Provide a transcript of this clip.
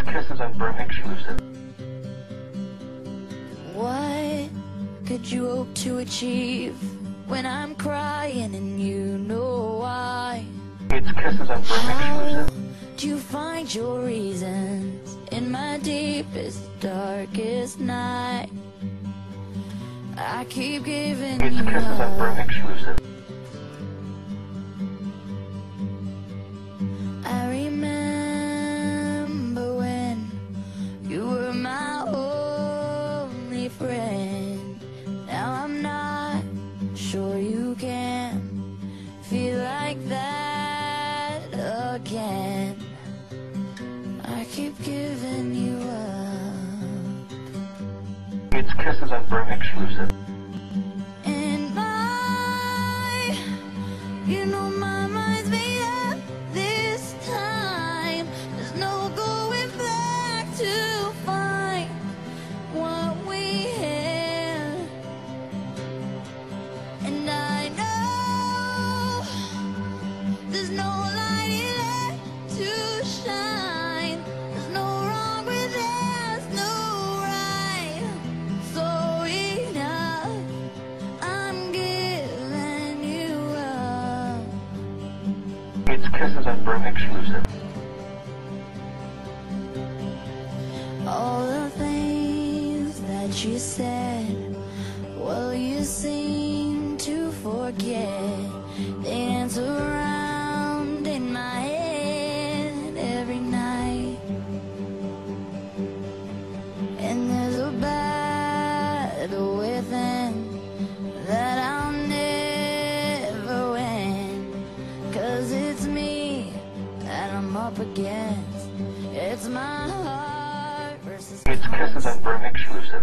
It's Kisses and Brim exclusive. What could you hope to achieve when I'm crying and you know why? It's Kisses and Brim How exclusive. do you find your reasons in my deepest, darkest night? I keep giving It's you Kisses and Brim up. exclusive. I remember when you were my only friend. Now I'm not sure you can feel like that again. I keep giving you up. It's Kisses and Brim exclusive. And you know my mind's made up this time. There's no going back to find what we had. And I know there's no light left to shine. There's no wrong where there's no right. So enough, I'm giving you up. It's Kisses and Brim exclusive. All the things that you said, well, you seem to forget. They dance around in my head every night. And there's a battle within that I'll never win. 'Cause it's me that I'm up against. It's my heart versus It's Kisses and Brim exclusive.